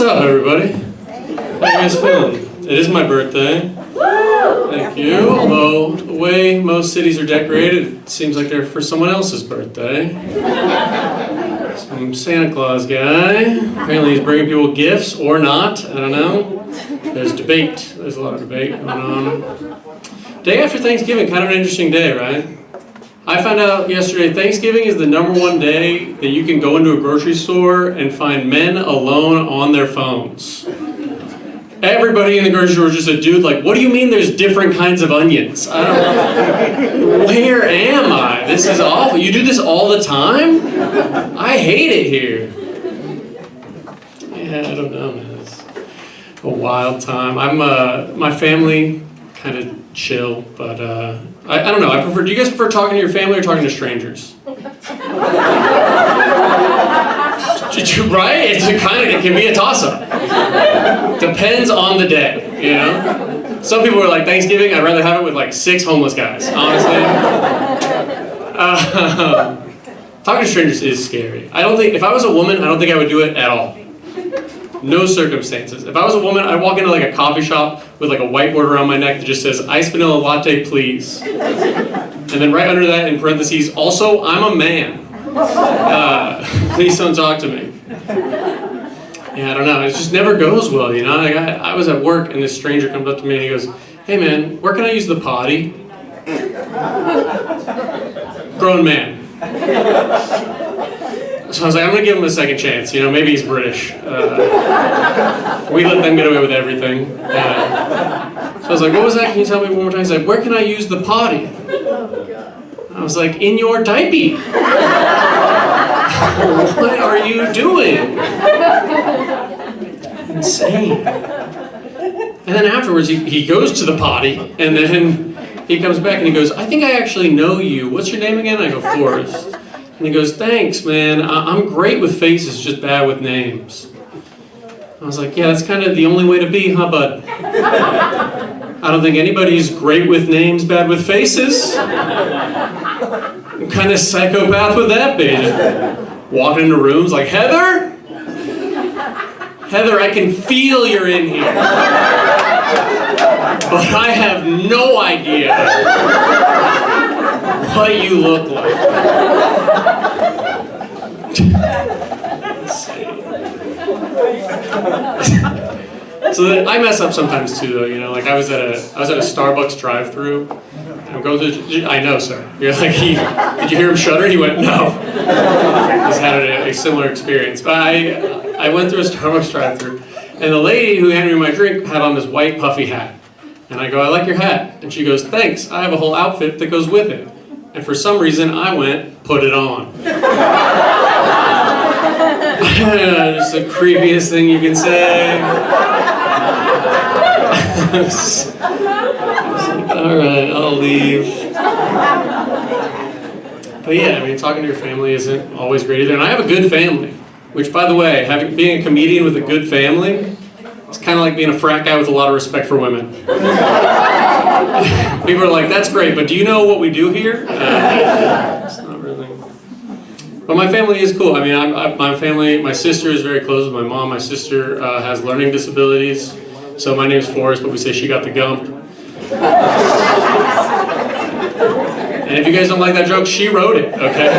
What's up, everybody? How you guys feeling? It is my birthday. Thank you. Although the way most cities are decorated, it seems like they're for someone else's birthday. Some Santa Claus guy. Apparently he's bringing people gifts, or not. I don't know. There's debate. There's a lot of debate going on. Day after Thanksgiving, kind of an interesting day, right? I found out yesterday Thanksgiving is the #1 day that you can go into a grocery store and find men alone on their phones. Everybody in the grocery store is just a dude like, what do you mean there's different kinds of onions? I don't know. Where am I? This is awful. You do this all the time? I hate it here. Yeah, I don't know, man. It's a wild time. My family kind of chill, but I don't know. Do you guys prefer talking to your family or talking to strangers? Right? It can be a toss-up. Depends on the day, you know? Some people are like, Thanksgiving, I'd rather have it with like 6 homeless guys, honestly. Talking to strangers is scary. If I was a woman, I don't think I would do it at all. No circumstances. If I was a woman, I'd walk into like a coffee shop with like a whiteboard around my neck that just says, iced vanilla latte, please. And then right under that, in parentheses, also, I'm a man. Please don't talk to me. Yeah, I don't know. It just never goes well, you know? Like I was at work and this stranger comes up to me and he goes, hey man, where can I use the potty? Grown man. So I was like, I'm gonna give him a second chance, you know, maybe he's British. We let them get away with everything. So I was like, what was that? Can you tell me one more time? He's like, where can I use the potty? I was like, in your diaper. What are you doing? Insane. And then afterwards, he goes to the potty, and then he comes back and he goes, I think I actually know you. What's your name again? I go, Forrest. And he goes, thanks, man. I'm great with faces, just bad with names. I was like, yeah, that's kind of the only way to be, huh, bud? I don't think anybody's great with names, bad with faces. What kind of psychopath would that be? Just walking into rooms like, Heather? Heather, I can feel you're in here. But I have no idea what you look like. So I mess up sometimes too, though. You know, like I was at a Starbucks drive-thru. I'm going through. I know, sir. You're like, did you hear him shudder? He went, no. He's had a similar experience. But I went through a Starbucks drive-thru, and the lady who handed me my drink had on this white puffy hat. And I go, I like your hat. And she goes, thanks. I have a whole outfit that goes with it. And for some reason, I went, put it on. Just the creepiest thing you can say. I was like, all right, I'll leave. But yeah, I mean, talking to your family isn't always great either. And I have a good family, which, by the way, being a comedian with a good family, it's kind of like being a frat guy with a lot of respect for women. People are like, that's great, but do you know what we do here? It's not really. But my family is cool. I mean, my family, my sister is very close with my mom. My sister has learning disabilities. So my name's Forrest, but we say she got the gump. And if you guys don't like that joke, she wrote it, okay?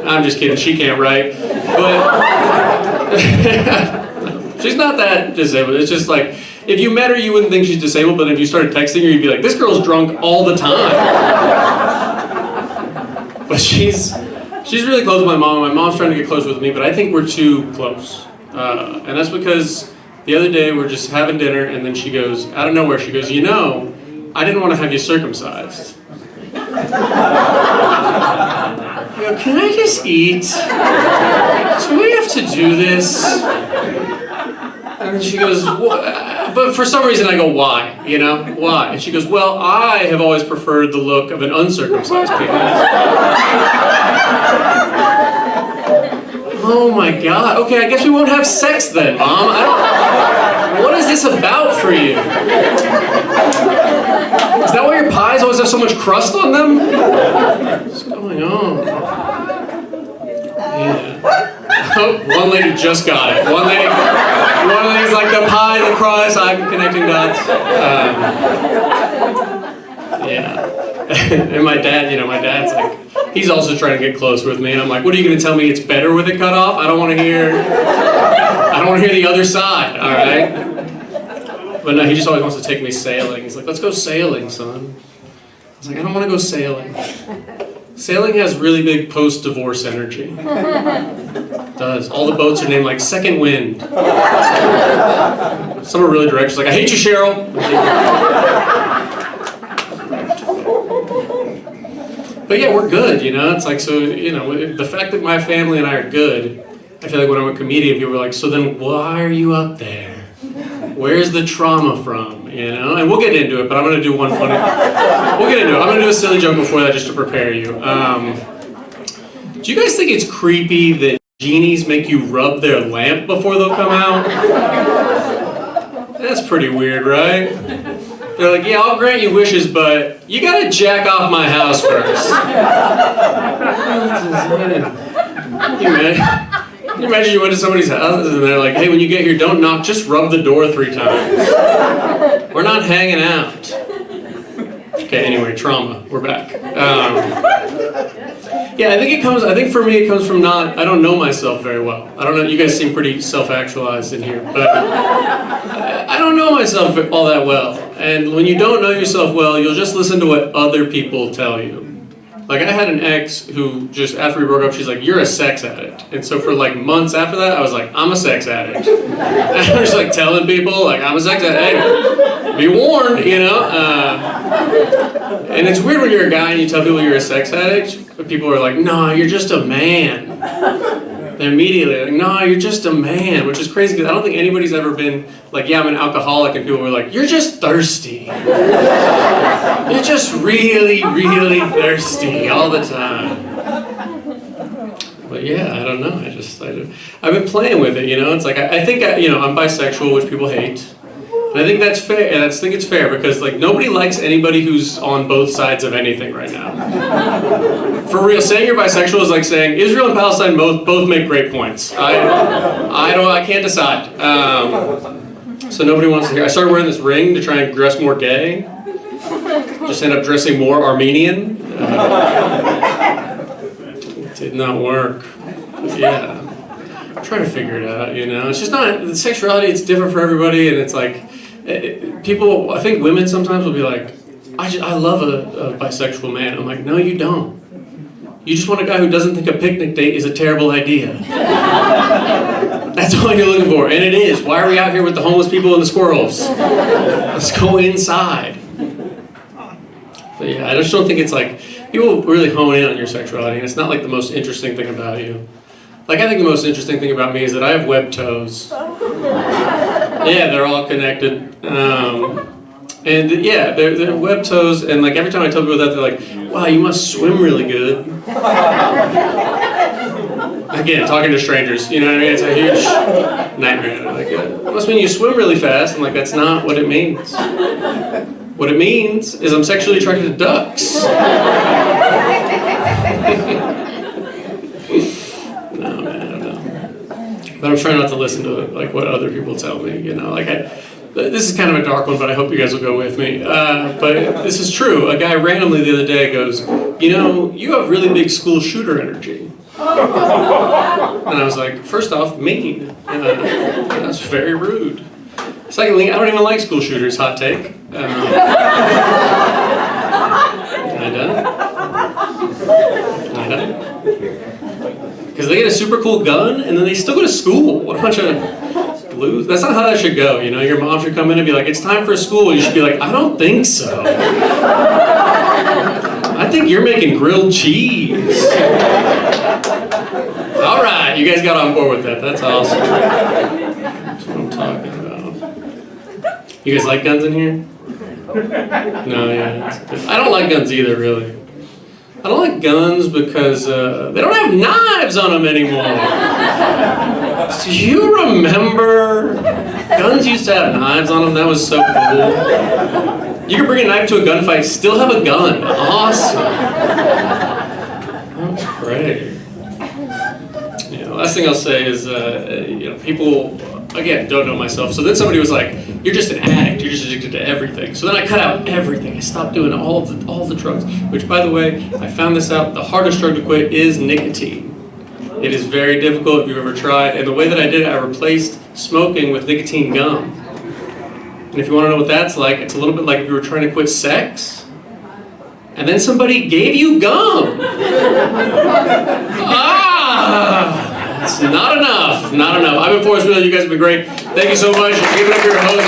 I'm just kidding, she can't write. But she's not that disabled. It's just like, if you met her, you wouldn't think she's disabled, but if you started texting her, you'd be like, this girl's drunk all the time. But she's really close with my mom. My mom's trying to get close with me, but I think we're too close. And that's because the other day we're just having dinner, and then she goes, out of nowhere, she goes, you know, I didn't want to have you circumcised. I go, can I just eat? Do we have to do this? And then she goes, but for some reason I go, why? You know, why? And she goes, well, I have always preferred the look of an uncircumcised penis. Oh my God. Okay, I guess we won't have sex then, Mom. What is this about for you? Is that why your pies always have so much crust on them? What's going on? Yeah. Oh, one lady just got it. One lady's like the pie, the cross. I'm connecting dots. Yeah. And my dad's like, he's also trying to get close with me. And I'm like, what are you going to tell me? It's better with it cut off? I don't want to hear the other side. All right. But no, he just always wants to take me sailing. He's like, let's go sailing, son. I was like, I don't want to go sailing. Sailing has really big post-divorce energy. It does. All the boats are named like Second Wind. Some are really direct. She's like, I hate you, Cheryl. But yeah, we're good, you know? It's like, so, you know, the fact that my family and I are good, I feel like when I'm a comedian, people are like, so then why are you up there? Where's the trauma from, you know? And we'll get into it, but I'm going to do one funny... We'll get into it. I'm going to do a silly joke before that just to prepare you. Do you guys think it's creepy that genies make you rub their lamp before they'll come out? That's pretty weird, right? They're like, yeah, I'll grant you wishes, but you got to jack off my house first. Can you imagine you went to somebody's house and they're like, hey, when you get here, don't knock, just rub the door 3 times. We're not hanging out. Okay, anyway, trauma. We're back. Yeah, I think for me it comes from I don't know myself very well. I don't know, you guys seem pretty self-actualized in here, but I don't know myself all that well. And when you don't know yourself well, you'll just listen to what other people tell you. Like, I had an ex who just, after we broke up, she's like, you're a sex addict. And so for like months after that, I was like, I'm a sex addict. And I was like telling people, like, I'm a sex addict. Hey, be warned, you know? And it's weird when you're a guy and you tell people you're a sex addict, but people are like, no, you're just a man. They're immediately like, no, you're just a man, which is crazy because I don't think anybody's ever been like, yeah, I'm an alcoholic, and people were like, you're just thirsty. You're just really, really thirsty all the time. But yeah, I don't know. I've been playing with it, you know. It's like I think you know, I'm bisexual, which people hate. And I think that's fair, and I think it's fair because like nobody likes anybody who's on both sides of anything right now. For real, saying you're bisexual is like saying Israel and Palestine both make great points. I can't decide. So nobody wants to hear. I started wearing this ring to try and dress more gay. Just end up dressing more Armenian. It did not work. But yeah. I'm trying to figure it out, you know. It's just not, the sexuality, it's different for everybody, and it's like, people, I think women sometimes will be like, I love a bisexual man. I'm like, no, you don't. You just want a guy who doesn't think a picnic date is a terrible idea. That's all you're looking for, and it is. Why are we out here with the homeless people and the squirrels? Let's go inside. But yeah, I just don't think it's like, people really hone in on your sexuality, and it's not like the most interesting thing about you. Like, I think the most interesting thing about me is that I have webbed toes. Yeah, they're all connected. And yeah, they're webbed toes, and like every time I tell people that, they're like, wow, you must swim really good. Again, talking to strangers, you know what I mean? It's a huge nightmare. Like, it must mean you swim really fast. I'm like, that's not what it means. What it means is I'm sexually attracted to ducks. No, man, I don't know. But I'm trying not to listen to like what other people tell me, you know. Like, this is kind of a dark one, but I hope you guys will go with me. But this is true. A guy randomly the other day goes, you know, you have really big school shooter energy. And I was like, first off, mean. That's very rude. Secondly, I don't even like school shooters. Hot take. Am I done? Because they get a super cool gun, and then they still go to school. What a bunch of blues. That's not how that should go, you know? Your mom should come in and be like, it's time for school. You should be like, I don't think so. I think you're making grilled cheese. All right, you guys got on board with that. That's awesome. That's what I'm talking about. You guys like guns in here? No, yeah. I don't like guns either, really. I don't like guns because they don't have knives on them anymore. Do you remember guns used to have knives on them? That was so cool. You could bring a knife to a gunfight, still have a gun. Awesome. That's great. You know, last thing I'll say is, people, again, don't know myself. So then somebody was like, you're just an addict. You're just addicted to everything. So then I cut out everything. I stopped doing all the drugs. Which, by the way, I found this out. The hardest drug to quit is nicotine. It is very difficult if you've ever tried. And the way that I did it, I replaced smoking with nicotine gum. And if you want to know what that's like, it's a little bit like if you were trying to quit sex, and then somebody gave you gum. It's not enough. Not enough. I've been Forrest Wheeler. You guys have been great. Thank you so much. Give it up your host,